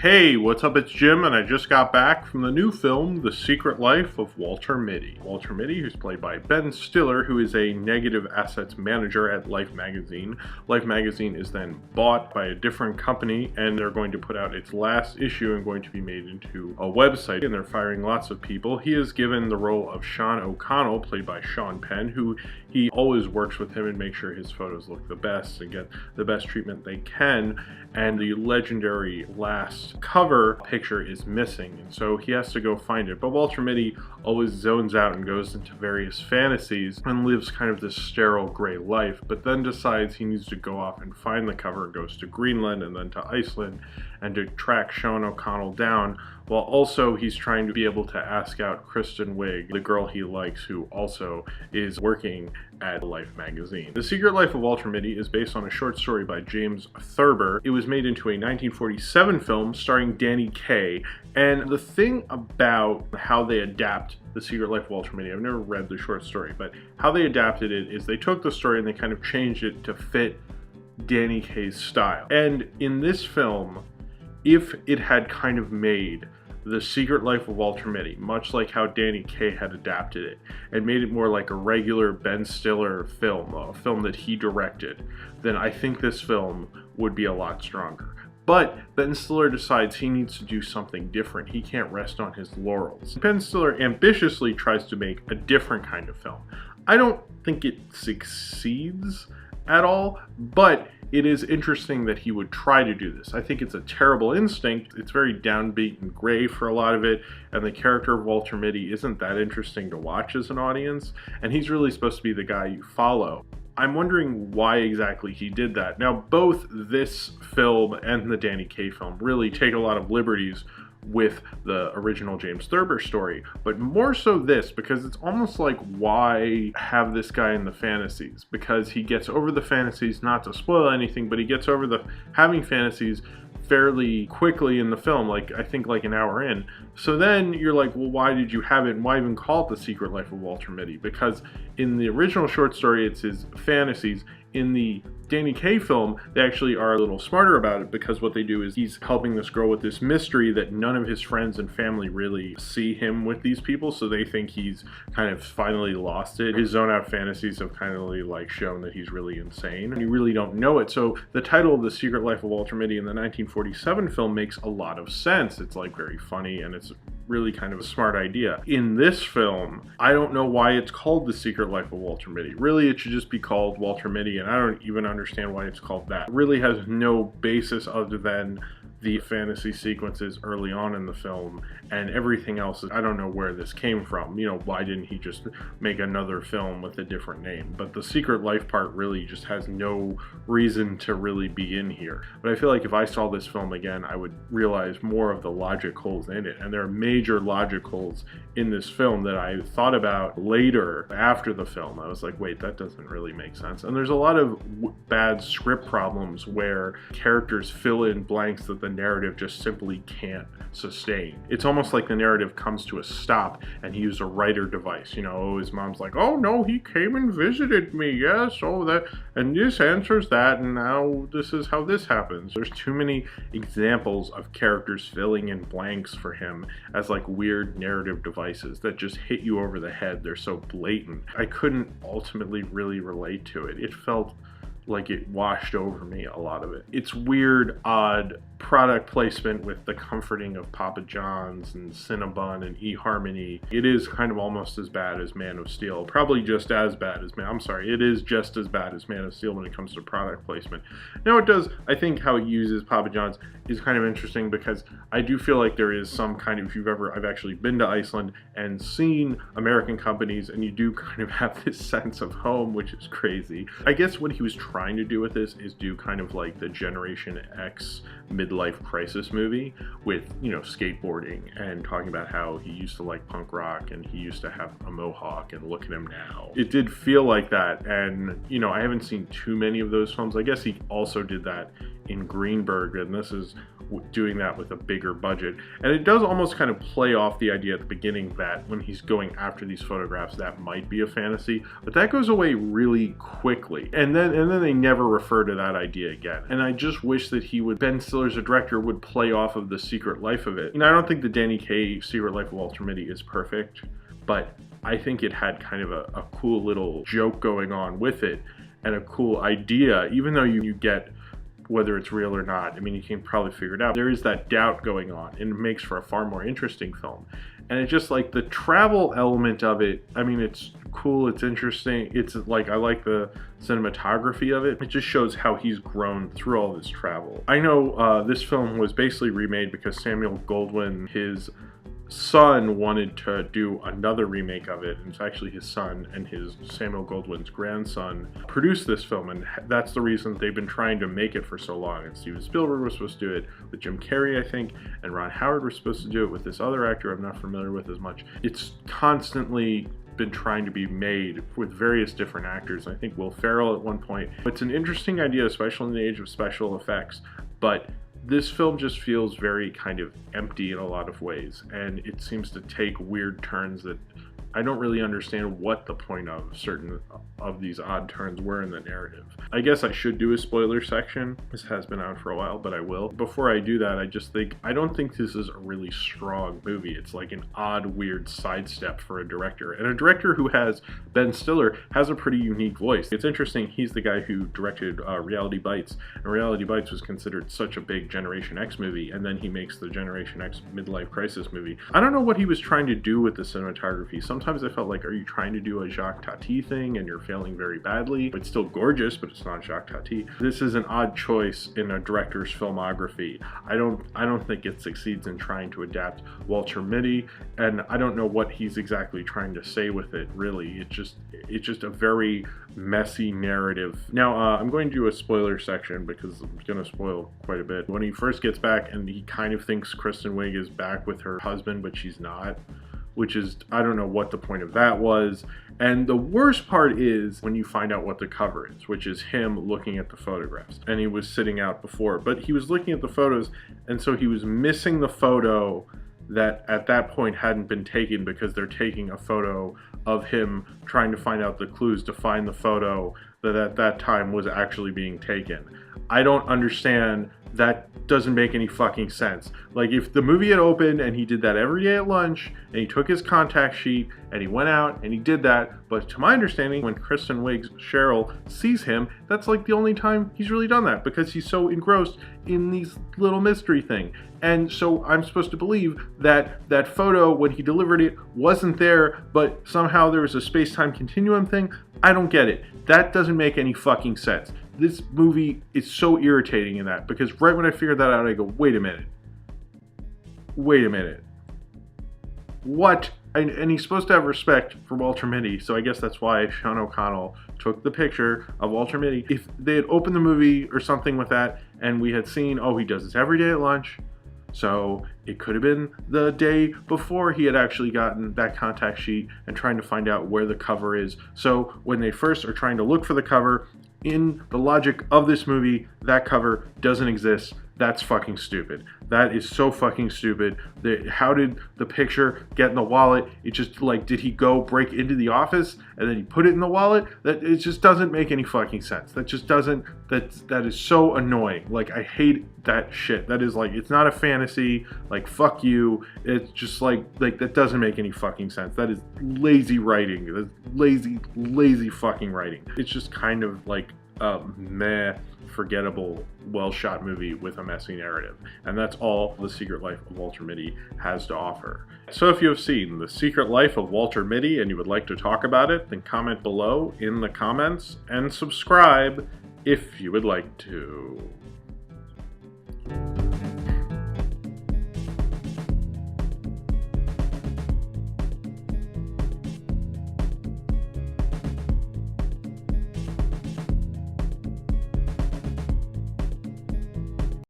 Hey, what's up? It's Jim, and I just got back from the new film, The Secret Life of Walter Mitty. Walter Mitty, who's played by Ben Stiller, who is a negative assets manager at Life magazine. Life magazine is then bought by a different company, and they're going to put out its last issue and going to be made into a website, and they're firing lots of people. He is given the role of Sean O'Connell, played by Sean Penn, who he always works with him and makes sure his photos look the best and get the best treatment they can. And the legendary last cover picture is missing, and so he has to go find it. But Walter Mitty always zones out and goes into various fantasies and lives kind of this sterile gray life, but then decides he needs to go off and find the cover, goes to Greenland and then to Iceland and to track Sean O'Connell down, while also he's trying to be able to ask out Kristen Wiig, the girl he likes, who also is working at Life magazine. The Secret Life of Walter Mitty is based on a short story by James Thurber. It was made into a 1947 film starring Danny Kaye, and the thing about how they adapt The Secret Life of Walter Mitty, I've never read the short story, but how they adapted it is they took the story and they kind of changed it to fit Danny Kaye's style. And in this film, if it had kind of made The Secret Life of Walter Mitty, much like how Danny Kaye had adapted it, and made it more like a regular Ben Stiller film, a film that he directed, then I think this film would be a lot stronger. But Ben Stiller decides he needs to do something different. He can't rest on his laurels. Ben Stiller ambitiously tries to make a different kind of film. I don't think it succeeds at all, but it is interesting that he would try to do this. I think it's a terrible instinct. It's very downbeat and gray for a lot of it, and the character of Walter Mitty isn't that interesting to watch as an audience, and he's really supposed to be the guy you follow. I'm wondering why exactly he did that. Now, both this film and the Danny Kaye film really take a lot of liberties with the original James Thurber story, but more so this, because it's almost like, why have this guy in the fantasies? Because he gets over the fantasies, not to spoil anything, but he gets over the having fantasies fairly quickly in the film, like I think like an hour in. So then you're like, well, why did you have it, and why even call it The Secret Life of Walter Mitty? Because in the original short story, it's his fantasies. In the Danny Kaye film, they actually are a little smarter about it, because what they do is he's helping this girl with this mystery that none of his friends and family really see him with these people, so they think he's kind of finally lost it. His zone out fantasies have kind of like shown that he's really insane, and you really don't know it. So the title of The Secret Life of Walter Mitty in the 1947 film makes a lot of sense. It's like very funny, and it's really kind of a smart idea. In this film, I don't know why it's called The Secret Life of Walter Mitty. Really, it should just be called Walter Mitty, and I don't even understand why it's called that. It really has no basis other than the fantasy sequences early on in the film, and everything else, I don't know where this came from. You know, why didn't he just make another film with a different name? But the Secret Life part really just has no reason to really be in here. But I feel like if I saw this film again, I would realize more of the logic holes in it, and there are major logic holes in this film that I thought about later after the film. I was like, wait, that doesn't really make sense. And there's a lot of bad script problems where characters fill in blanks that the narrative just simply can't sustain. It's almost like the narrative comes to a stop and he used a writer device. You know, his mom's like, oh no, he came and visited me, yes, oh that, and this answers that, and now this is how this happens. There's too many examples of characters filling in blanks for him as like weird narrative devices that just hit you over the head. They're so blatant. I couldn't ultimately really relate to it. It felt like it washed over me, a lot of it. It's weird, odd product placement with the comforting of Papa John's and Cinnabon and eHarmony. It is kind of almost as bad as Man of Steel. Probably just as bad as it is just as bad as Man of Steel when it comes to product placement. Now it does, I think how it uses Papa John's is kind of interesting, because I do feel like there is some kind of, I've actually been to Iceland and seen American companies, and you do kind of have this sense of home, which is crazy. I guess what he was trying to do with this is do kind of like the Generation X midlife crisis movie with, you know, skateboarding and talking about how he used to like punk rock and he used to have a mohawk and look at him now. It did feel like that, and you know, I haven't seen too many of those films. I guess he also did that in Greenberg, and this is doing that with a bigger budget. And it does almost kind of play off the idea at the beginning that when he's going after these photographs, that might be a fantasy, but that goes away really quickly. And then they never refer to that idea again. And I just wish that Ben Stiller as a director would play off of the Secret Life of it. I don't think the Danny Kaye Secret Life of Walter Mitty is perfect, but I think it had kind of a cool little joke going on with it and a cool idea, even though you get whether it's real or not. I mean, you can probably figure it out. There is that doubt going on, and it makes for a far more interesting film. And it's just like the travel element of it, I mean, it's cool, it's interesting, it's like, I like the cinematography of it. It just shows how he's grown through all this travel. I know this film was basically remade because Samuel Goldwyn, his son, wanted to do another remake of it, and it's actually his son and his Samuel Goldwyn's grandson produced this film, and that's the reason they've been trying to make it for so long. And Steven Spielberg was supposed to do it with Jim Carrey, I think, and Ron Howard was supposed to do it with this other actor I'm not familiar with as much. It's constantly been trying to be made with various different actors. I think Will Ferrell at one point. It's an interesting idea, especially in the age of special effects, but this film just feels very kind of empty in a lot of ways, and it seems to take weird turns that I don't really understand what the point of certain of these odd turns were in the narrative. I guess I should do a spoiler section. This has been out for a while, but I will. Before I do that, I don't think this is a really strong movie. It's like an odd, weird sidestep for a director. And a director who has, Ben Stiller, has a pretty unique voice. It's interesting, he's the guy who directed Reality Bites, and Reality Bites was considered such a big Generation X movie, and then he makes the Generation X midlife crisis movie. I don't know what he was trying to do with the cinematography. Sometimes I felt like, are you trying to do a Jacques Tati thing and you're failing very badly? It's still gorgeous, but it's not Jacques Tati. This is an odd choice in a director's filmography. I don't think it succeeds in trying to adapt Walter Mitty, and I don't know what he's exactly trying to say with it, really. It's just a very messy narrative. Now, I'm going to do a spoiler section because I'm going to spoil quite a bit. When he first gets back and he kind of thinks Kristen Wiig is back with her husband, but she's not, which is, I don't know what the point of that was. And the worst part is when you find out what the cover is, which is him looking at the photographs. And he was sitting out before, but he was looking at the photos, and so he was missing the photo that at that point hadn't been taken, because they're taking a photo of him trying to find out the clues to find the photo that at that time was actually being taken. I don't understand. That doesn't make any fucking sense. Like, if the movie had opened and he did that every day at lunch, and he took his contact sheet and he went out and he did that, but to my understanding, when Kristen Wiig's Cheryl sees him, that's like the only time he's really done that, because he's so engrossed in these little mystery thing. And so I'm supposed to believe that that photo, when he delivered it, wasn't there, but somehow there was a space-time continuum thing. I don't get it. That doesn't make any fucking sense. This movie is so irritating in that, because right when I figured that out, I go, wait a minute. What? And he's supposed to have respect for Walter Mitty, so I guess that's why Sean O'Connell took the picture of Walter Mitty. If they had opened the movie or something with that, and we had seen, oh, he does this every day at lunch, so it could have been the day before he had actually gotten that contact sheet and trying to find out where the cover is. So when they first are trying to look for the cover, in the logic of this movie, that cover doesn't exist. That's fucking stupid. That is so fucking stupid. How did the picture get in the wallet? It just, like, did he go break into the office and then he put it in the wallet? That it just doesn't make any fucking sense. That just doesn't, that is so annoying. Like, I hate that shit. That is, like, it's not a fantasy. Like, fuck you. It's just like that doesn't make any fucking sense. That is lazy writing. That's lazy fucking writing. It's just kind of like meh, forgettable, well-shot movie with a messy narrative. And that's all The Secret Life of Walter Mitty has to offer. So if you have seen The Secret Life of Walter Mitty and you would like to talk about it, then comment below in the comments and subscribe if you would like to.